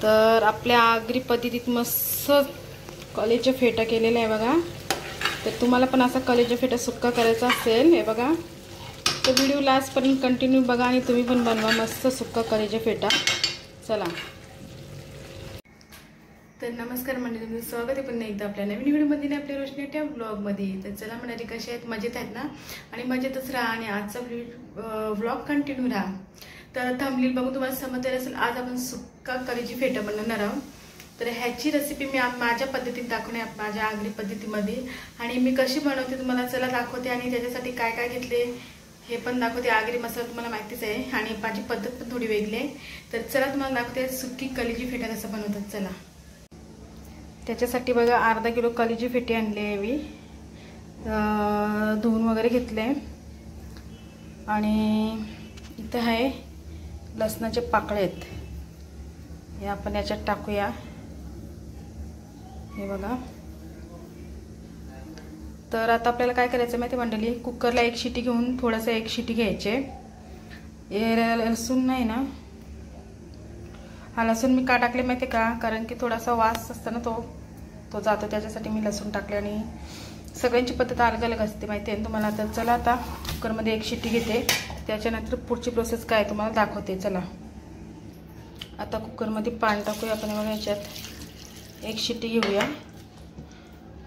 तर आपल्या आगरी पद्धतीत मस्त कलेचा फेटा केलेला आहे बघा। तर तुम्हाला पण असा कलेचा फेटा सुक्का करायचा असेल हे बघा, तर व्हिडिओ लास्टपर्यंत कंटिन्यू बघा आणि तुम्ही पण बनवा मस्त सुक्का कलेचा फेटा। चला, तर नमस्कार मंडळी, स्वागत आहे पुन्हा एकदा आपल्या नवीन व्हिडिओमध्ये आपल्या रोशनी त्या ब्लॉगमध्ये। तर चला मंडळी, कसे आहेत? मजेत आहेत ना? आणि मजेतच राहा आणि आजचा व्लॉग कंटिन्यू राहा। तर थंबनेल बघून तुम्हाला समजलं असेल, आज आपण सुक्का कलेची फेटा बनवणार आहोत। तर ह्याची रेसिपी मी माझ्या पद्धतीने दाखवणे, माझ्या आगरी पद्धतीमध्ये, आणि मी कशी बनवते तुम्हाला चला दाखवते। आणि त्याच्यासाठी काय काय घेतले हे पण दाखवते। आगरी मसाला तुम्हाला माहितीच आहे आणि माझी पद्धत पण थोडी वेगळी आहे। तर चला तुम्हाला दाखवते सुक्की कलेची फेटा कसं बनवतात। चला, त्याच्यासाठी बघा अर्धा किलो कलेची फेटी आणली आहे मी, धुवून वगैरे घेतले। आणि इथे आहे लसणाचे पाकळे आहेत, हे आपण याच्यात टाकूया। हे बघा, तर आता आपल्याला काय करायचं माहिती मंडळी, कुकरला एक शिटी घेऊन थोडंसं एक शिटी घ्यायचे। हे लसूण नाही ना, हा लसूण मी का टाकले माहिती का, कारण की थोडासा वास असतो ना तो जातो, त्याच्यासाठी मी लसूण टाकले। आणि सगळ्यांची पद्धत अलग अलग असते माहिती आहे तुम्हाला। तर चला, आता कुकरमध्ये एक शिटी घेते, त्याच्यानंतर पुढची प्रोसेस काय तुम्हाला दाखवते। चला, आता कुकरमध्ये पाणी टाकूया आपण। बघा, याच्यात एक शिटी घेऊया,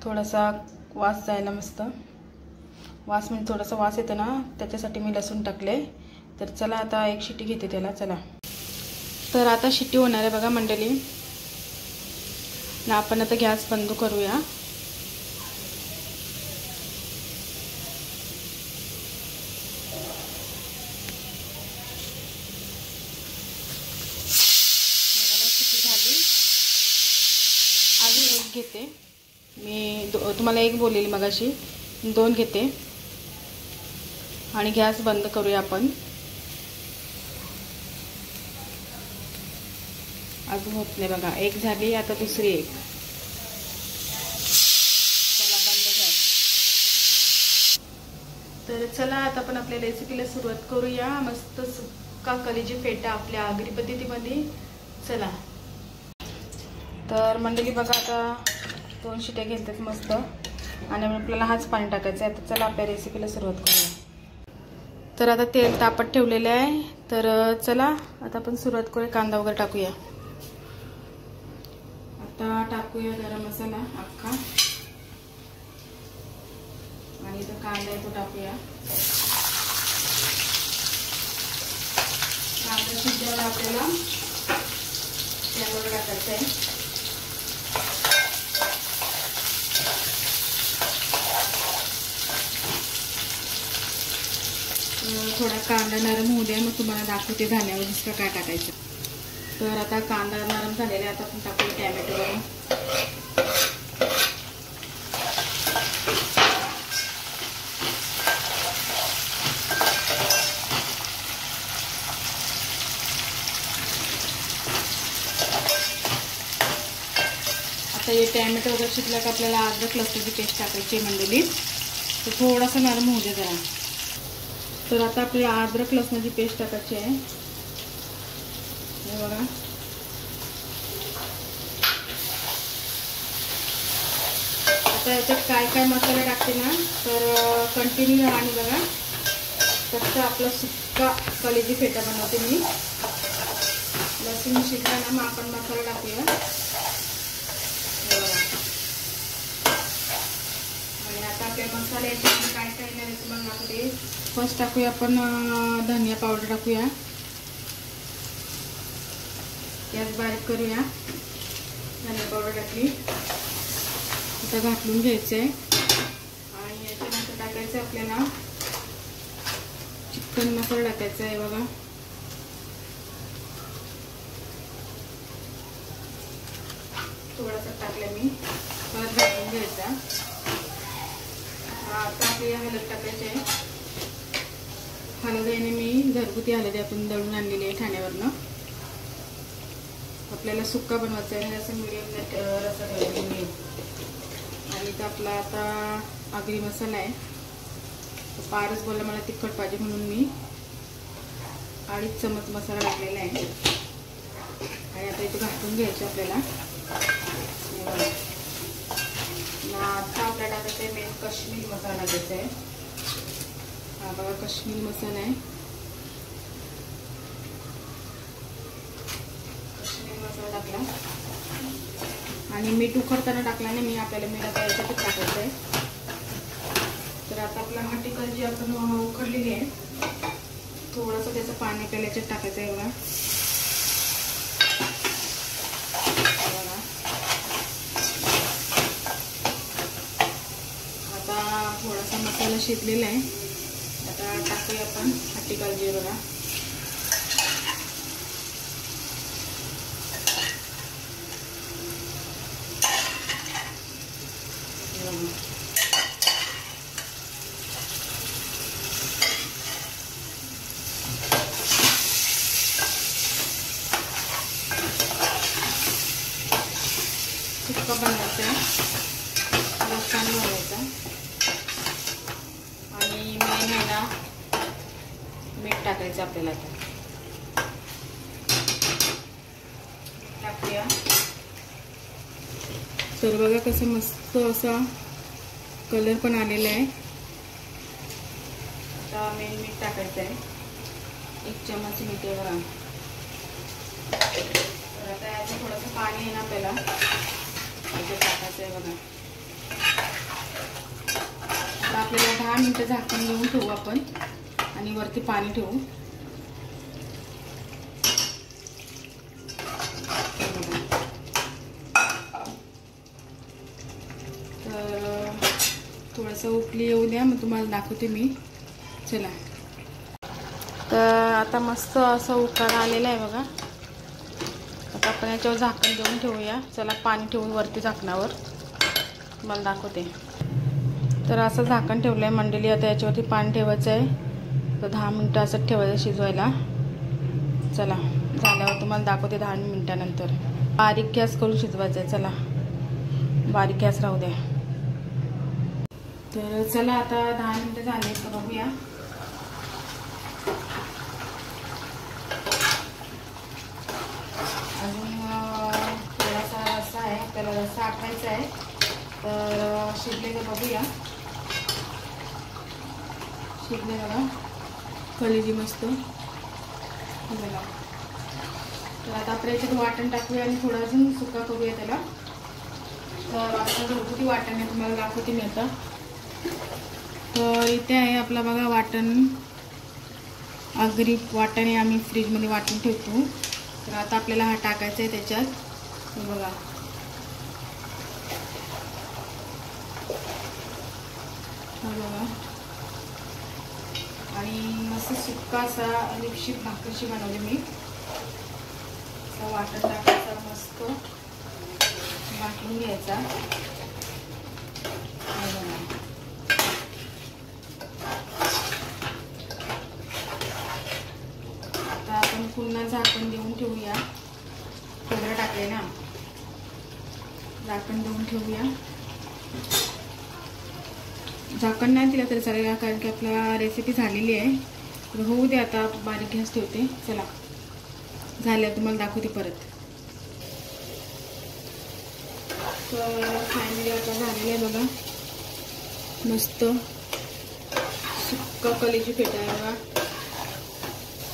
थोडासा वास जायला, मस्त वास म्हणजे थोडासा वास येतो ना, त्याच्यासाठी मी लसूण टाकले। तर चला, आता एक शिटी घेते त्याला। चला, तर आता शिट्टी होणार आहे बघा मंडळी, ना आपण आता गॅस बंद करूया। शिट्टी झाली, अजून एक घेते मी, तुम्हाला एक बोललेली मगाशी, 2 घेते आणि गॅस बंद करूया आपण। अजून होत नाही बघा, एक झाली, आता दुसरी एक। चला, बंद झाली। तर चला, आता आपण आपल्या रेसिपीला सुरुवात करूया। मस्त सुक्का कलेची फेटा आपल्या आगरी पद्धतीमध्ये। चला, तर मंडळी बघा, आता 2 शिट्या घेतात मस्त, आणि आपल्याला हाच पाणी टाकायचं आहे। आता चला, आपल्या रेसिपीला सुरुवात करूया। तर आता तेल तापत ठेवलेलं आहे, तर चला आता आपण सुरुवात करूया। कांदा वगैरे टाकूया, आता टाकूया गरम मसाला अख्खा, आणि तो कांदा आहे तो टाकूया। कांदा शिजल्यावर आपल्याला त्यावर टाकायचं आहे। थोडा कांदा नरम होऊ द्या, मग तुम्हाला दाखवते झाल्यावर नुसतं काय टाकायचं। तर आता कांदा नरम झालेला आहे, आता आपण टाकूया टॅमॅटो। आता हे टॅमॅटो वगैरे शिजला का आपल्याला अद्रक लसूणची पेस्ट टाकायची मंडळी, तर थोडासा नरम होऊ दे जरा। तर आता आपल्याला अद्रक लसणाची पेस्ट टाकायची आहे, हे बघा। आता याच्यात काय काय मसाला टाकते ना, तर कंटिन्यू राहा आणि बघा फक्त आपला सुक्का कलेची फेटा बनवते मी। लसूण शिजला ना, मग आपण मसाला टाकूया, हे बघा। आणि आता आपल्या मसाला याच्यामध्ये काय काय नाही तुम्हाला दाखवते। फर्स्ट टाकूया आपण धनिया पावडर टाकूया, गॅस बारीक करूया। धनिया पावडर टाकली, आता घालून घ्यायचंय। आणि याच्यानंतर टाकायचं आपल्याला चिकन मसाला टाकायचा आहे बघा, थोडासा टाकला मी, परत घालून घ्यायचा। आता आपल्याला हळद टाकायची आहे, हळद याने मी घरगुती हळद आपण दळून आणलेली आहे ठाण्यावरनं। आपल्याला सुक्का बनवायचा आहे, जसं मिडियम रस्सा ठेवायचा मी। आणि तर आपला आता आगरी मसाला आहे, पारस बोलला मला तिखट पाहिजे म्हणून मी 2.5 चमच मसाला टाकलेला आहे। आणि आता इथे घालून घ्यायचे आपल्याला। आता आपल्याला टाकायचं आहे मेन काश्मीरी मसाला घ्यायचा आहे। हा बघा काश्मीरी मसाला आहे, काश्मीरी मसाला टाकला आणि मीठ उकडताना टाकला नाही मी, आपल्याला मीठ आता याच्यातच टाकायचं आहे। तर आता आपला हट्टी कलजी आपण उकडलेली आहे, थोडंसं त्याचं पाणी आपल्याला याच्यात टाकायचं आहे बघा। आता थोडासा मसाला शिजलेला आहे, आता टाकूया आपण हट्टी कलजी बघा। सुक्का बनवायचा, रस्सा बनवायचा आणि मेन आहे ना मीठ टाकायचं आपल्याला। आता टाकूया। तर बघा कसं मस्त असा कलर पण आलेला आहे। आता मेन मीठ टाकायचं आहे, 1 चम्मच मीठ आहे बघा। तर आता याचं थोडंसं पाणी आहे ना आपल्याला टाकायचं आहे बघा। आता आपल्याला 10 मिनिटं झाकण घेऊन ठेवू आपण आणि वरती पाणी ठेवू। तर थोडंसं उकली येऊ द्या, मग तुम्हाला दाखवते मी। चला, तर आता मस्त असं उकळा आलेला आहे बघा। आता आपण याच्यावर झाकण देऊन ठेवूया। चला पाणी ठेवून वरती झाकणावर तुम्हाला दाखवते। तर असं झाकण ठेवलं आहे मंडळी, आता याच्यावरती पाणी ठेवायचं आहे। तर 10 मिनिटं असं ठेवायचं शिजवायला। चला झाल्यावर तुम्हाला दाखवते 10 मिनिटानंतर। बारीक गॅस करून शिजवायचं आहे, चला बारीक गॅस राहू द्या। तर चला आता 10 मिनिटं झाले तर बघूया। अजून थोडासा रस्सा आहे, आपल्याला रस्सा आटायचा आहे। तर शिजले तर बघूया, शिजले बघा कलेजी मस्त बघा। तर आता आपण याच्यात वाटण टाकूया आणि थोडं अजून सुका करूया त्याला। तर आता घरगुती वाटण आहे, तुम्हाला दाखवते मी आता। तर इथे आहे आपला बघा वाटण, आगरी वाटण आहे, आम्ही फ्रीजमध्ये वाटण ठेवतो। तर आता आपल्याला हा टाकायचा आहे त्याच्यात, बघा हा बघा। आणि मस्त सुक्का असा लिपशिप भाकरची बनवली मी। वाटण टाकायचा, मस्त वाटून घ्यायचा। आता आपण पुन्हा झाकण देऊन ठेवूया, खोबरं टाकले ना, झाकण देऊन ठेवूया। झाकण नाही दिलं तरी चालेल, कारण की आपला रेसिपी झालेली आहे। तर होऊ दे, आता बारीक गॅस ठेवते। चला झालं, तुम्हाला दाखवते परत। तर फायनली आता झालेलं आहे बघा, मस्त सुक्का कलेजी फेटा आहे बघा,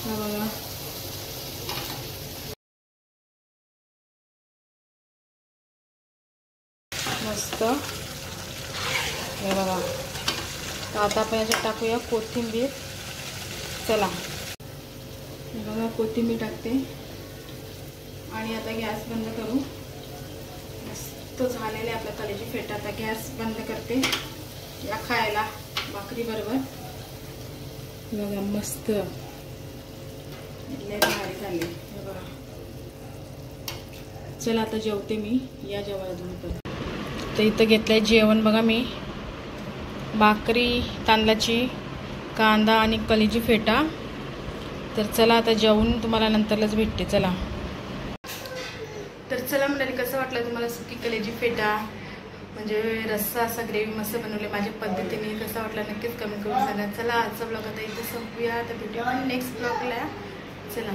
हा बघा। मस्त हे बघा। तर आता आपण याच्यात टाकूया कोथिंबीर। चला हे बघा कोथिंबीर टाकते आणि आता गॅस बंद करू। मस्त झालेले आपल्या कलेजी फेटा। आता गॅस बंद करते, या खायला भाकरी बरोबर बघा, मस्त लय भारी झाले हे बघा। चला आता जेवते मी, या जेवायला तुम्ही पण। तर इथं घेतलंय जेवण बघा मी, भाकरी तांदळाची, कांदा आणि कलेजी फेटा। तर चला आता जेवून तुम्हाला नंतरच भेटते। चला, तर चला मंडळी, कसं वाटलं तुम्हाला सुकी कलेजी फेटा, म्हणजे रस्सा असा ग्रेव्ही मस्त बनवले माझ्या पद्धतीने। कसा वाटला नक्कीच कमेंट करून सांगा। चला आजचा ब्लॉग आता इथे संपूया, तर भेटूया नेक्स्ट ब्लॉगला। चला।